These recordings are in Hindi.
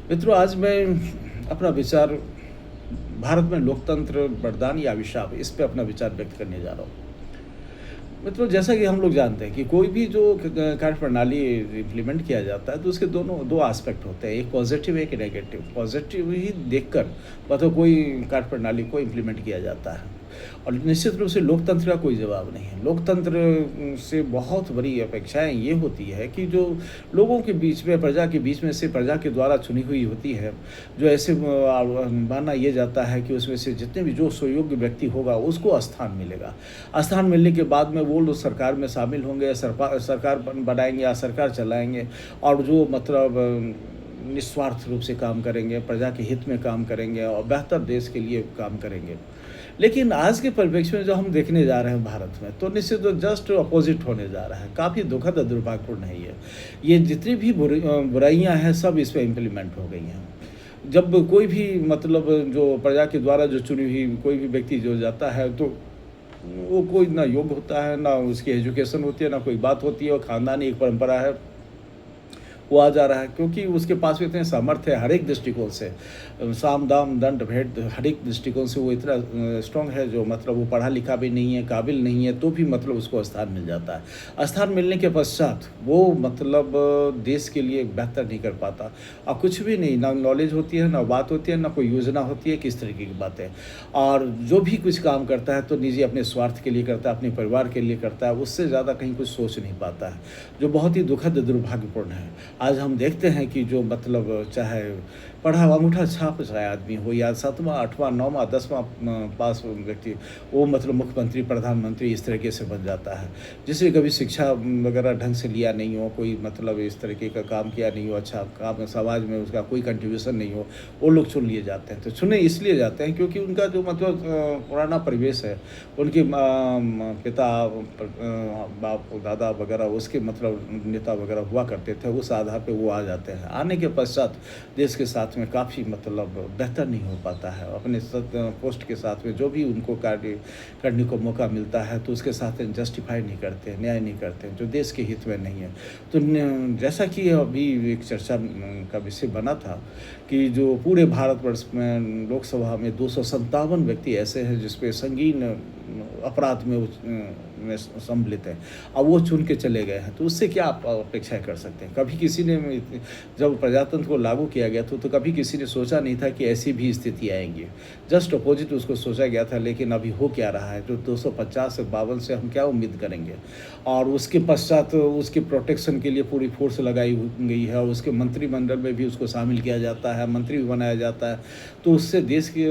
मित्रों, आज मैं अपना विचार भारत में लोकतंत्र वरदान या अभिशाप इस पे अपना विचार व्यक्त करने जा रहा हूँ। मित्रों, जैसा कि हम लोग जानते हैं कि कोई भी जो कार्य प्रणाली इम्प्लीमेंट किया जाता है तो उसके दोनों 2 एस्पेक्ट होते हैं, एक पॉजिटिव एक नेगेटिव। पॉजिटिव ही देखकर मतलब कोई कार्य प्रणाली को इम्प्लीमेंट किया जाता है और निश्चित रूप से लोकतंत्र का कोई जवाब नहीं है। लोकतंत्र से बहुत बड़ी अपेक्षाएँ ये होती है कि जो लोगों के बीच में, प्रजा के बीच में से प्रजा के द्वारा चुनी हुई होती है, जो ऐसे माना ये जाता है कि उसमें से जितने भी जो सुयोग्य व्यक्ति होगा उसको स्थान मिलेगा। स्थान मिलने के बाद में वो लोग सरकार में शामिल होंगे या सरकार बनाएँगे या सरकार चलाएँगे और जो मतलब निस्वार्थ रूप से काम करेंगे, प्रजा के हित में काम करेंगे और बेहतर देश के लिए काम करेंगे। लेकिन आज के परिप्रेक्ष्य में जो हम देखने जा रहे हैं भारत में, तो निश्चित रूप जस्ट अपोज़िट होने जा रहा है। काफ़ी दुखद और दुर्भाग्यपूर्ण है ये। ये जितनी भी बुराइयाँ हैं सब इस पे इम्प्लीमेंट हो गई हैं। जब कोई भी मतलब जो प्रजा के द्वारा जो चुनी हुई कोई भी व्यक्ति जो जाता है तो वो कोई ना योग्य होता है, ना उसकी एजुकेशन होती है, ना कोई बात होती है और ख़ानदानी एक परंपरा है, वो आ जा रहा है क्योंकि उसके पास भी इतने सामर्थ्य है हर एक दृष्टिकोण से। साम दाम दंड भेद हर एक दृष्टिकोण से वो इतना स्ट्रांग है, जो मतलब वो पढ़ा लिखा भी नहीं है, काबिल नहीं है, तो भी मतलब उसको स्थान मिल जाता है। स्थान मिलने के पश्चात वो मतलब देश के लिए बेहतर नहीं कर पाता और कुछ भी नहीं, ना नॉलेज होती है, ना बात होती है, ना कोई योजना होती है, किस तरीके की बात है। और जो भी कुछ काम करता है तो निजी अपने स्वार्थ के लिए करता है, अपने परिवार के लिए करता है, उससे ज़्यादा कहीं कुछ सोच नहीं पाता है, जो बहुत ही दुखद दुर्भाग्यपूर्ण है। आज हम देखते हैं कि जो मतलब चाहे पढ़ा अंगूठा छाप चाहे आदमी हो या 7वां 8वां 9वां 10वां पास व्यक्ति, वो मतलब मुख्यमंत्री प्रधानमंत्री इस तरीके से बन जाता है, जिसे कभी शिक्षा वगैरह ढंग से लिया नहीं हो, कोई मतलब इस तरीके का काम किया नहीं हो, अच्छा काम समाज में उसका कोई कंट्रीब्यूशन नहीं हो, वो लोग चुन लिए जाते हैं। तो चुने इसलिए जाते हैं क्योंकि उनका जो मतलब पुराना परिवेश है, उनके पिता बाप दादा वगैरह उसके मतलब नेता वगैरह हुआ करते थे, उस आधार पे वो आ जाते हैं। आने के पश्चात देश के साथ में काफ़ी मतलब बेहतर नहीं हो पाता है। अपने पोस्ट के साथ में जो भी उनको कार्य करने को मौका मिलता है तो उसके साथ जस्टिफाई नहीं करते, न्याय नहीं करते, जो देश के हित में नहीं है। तो जैसा कि अभी एक चर्चा का विषय बना था कि जो पूरे भारतवर्ष में लोकसभा में 257 व्यक्ति ऐसे हैं जिसपे संगीन अपराध में में सम्मिलित हैं। अब वो चुन के चले गए हैं, तो उससे क्या आप अपेक्षाएँ कर सकते हैं? कभी किसी ने जब प्रजातंत्र को लागू किया गया तो कभी किसी ने सोचा नहीं था कि ऐसी भी स्थिति आएँगी। जस्ट अपोज़िट उसको सोचा गया था, लेकिन अभी हो क्या रहा है? जो 250 से 52 से हम क्या उम्मीद करेंगे? और उसके पश्चात उसके प्रोटेक्शन के लिए पूरी फ़ोर्स लगाई गई है और उसके मंत्रिमंडल में भी उसको शामिल किया जाता है, मंत्री भी बनाया जाता है। तो उससे देश के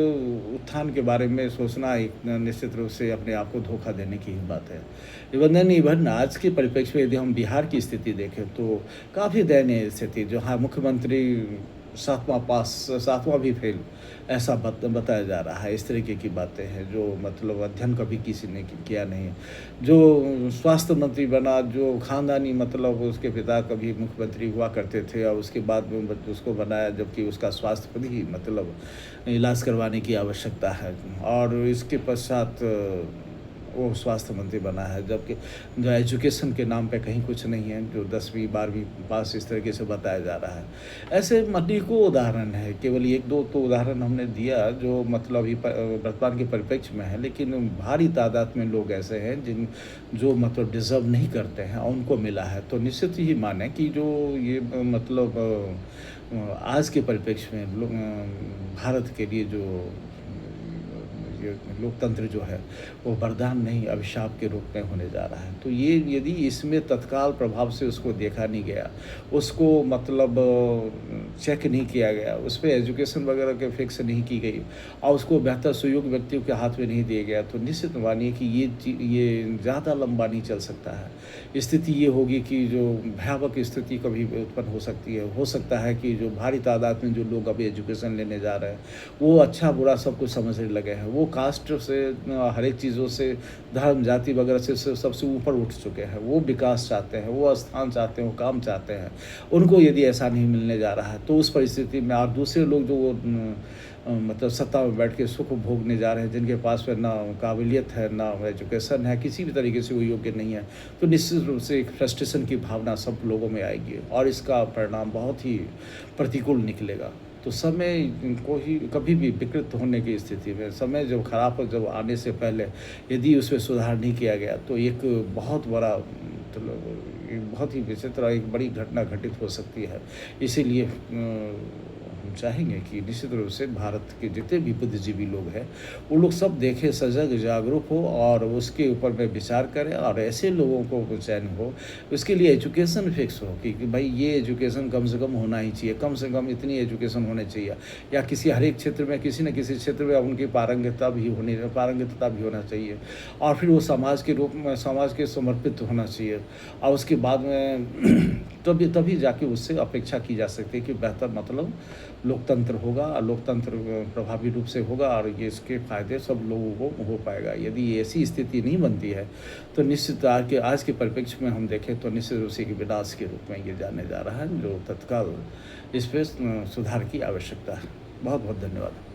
उत्थान के बारे में सोचना एक निश्चित रूप से अपने आप को धोखा देने की ही बात है। इवन आज के परिप्रेक्ष्य में यदि हम बिहार की स्थिति देखें तो काफ़ी दयनीय स्थिति, जहाँ मुख्यमंत्री 7वां भी फेल ऐसा बताया जा रहा है। इस तरीके की बातें हैं, जो मतलब अध्ययन कभी किसी ने किया नहीं। जो स्वास्थ्य मंत्री बना, जो ख़ानदानी मतलब उसके पिता कभी मुख्यमंत्री हुआ करते थे और उसके बाद में उसको बनाया, जबकि उसका स्वास्थ्य पर ही मतलब इलाज करवाने की आवश्यकता है और इसके पश्चात वो स्वास्थ्य मंत्री बना है, जबकि जो एजुकेशन के नाम पे कहीं कुछ नहीं है, जो 10वीं 12वीं पास इस तरीके से बताया जा रहा है। ऐसे अनेकों उदाहरण है, केवल 1-2 तो उदाहरण हमने दिया जो मतलब अभी वर्तमान के परिप्रेक्ष्य में है, लेकिन भारी तादाद में लोग ऐसे हैं जो मतलब डिज़र्व नहीं करते हैं और उनको मिला है। तो निश्चित ही माने कि जो ये मतलब आज के परिप्रेक्ष्य में भारत के लिए जो ये लोकतंत्र जो है वो वरदान नहीं अभिशाप के रूप में होने जा रहा है। तो ये यदि इसमें तत्काल प्रभाव से उसको देखा नहीं गया, उसको मतलब चेक नहीं किया गया, उस पे एजुकेशन वगैरह के फिक्स नहीं की गई और उसको बेहतर सुयोग्य व्यक्तियों के हाथ में नहीं दिया गया, तो निश्चित मानिए कि ये ज़्यादा लंबा नहीं चल सकता है। स्थिति ये होगी कि जो भयावह स्थिति कभी उत्पन्न हो सकती है। हो सकता है कि जो भारी तादाद में जो लोग अभी एजुकेशन लेने जा रहे हैं, वो अच्छा बुरा सब कुछ समझने लगे हैं। वो कास्ट से हर एक चीज़ों से, धर्म जाति वगैरह से सबसे ऊपर उठ चुके हैं। वो विकास चाहते हैं, वो स्थान चाहते हैं, वो काम चाहते हैं। उनको यदि ऐसा नहीं मिलने जा रहा है तो उस परिस्थिति में और दूसरे लोग जो मतलब सत्ता में बैठ के सुख भोगने जा रहे हैं, जिनके पास में ना काबिलियत है, ना एजुकेशन है, किसी भी तरीके से वो योग्य नहीं है, तो निश्चित रूप से एक फ्रस्ट्रेशन की भावना सब लोगों में आएगी और इसका परिणाम बहुत ही प्रतिकूल निकलेगा। तो समय को ही कभी भी विकृत होने की स्थिति में, समय जब खराब हो, जब आने से पहले यदि उसमें सुधार नहीं किया गया तो एक बहुत बड़ा मतलब एक बहुत ही विचित्र और एक बड़ी घटना घटित हो सकती है। इसीलिए हम चाहेंगे कि निश्चित रूप से भारत के जितने भी बुद्धिजीवी लोग हैं, वो लोग सब देखें, सजग जागरूक हो और उसके ऊपर में विचार करें और ऐसे लोगों को चयन हो, उसके लिए एजुकेशन फिक्स हो कि भाई ये एजुकेशन कम से कम होना ही चाहिए, कम से कम इतनी एजुकेशन होनी चाहिए, या किसी हर एक क्षेत्र में किसी न किसी क्षेत्र में उनकी पारंगतता भी होना चाहिए और फिर वो समाज के रूप में समाज के समर्पित होना चाहिए और उसके बाद में तभी जाके उससे अपेक्षा की जा सकती है कि बेहतर मतलब लोकतंत्र होगा और लोकतंत्र प्रभावी रूप से होगा और ये इसके फ़ायदे सब लोगों को हो पाएगा। यदि ऐसी स्थिति नहीं बनती है तो निश्चित आज के परिप्रेक्ष्य में हम देखें तो निश्चित रूप से एक विनाश के रूप में ये जाने जा रहा है, जो तत्काल इस पे सुधार की आवश्यकता है। बहुत बहुत धन्यवाद।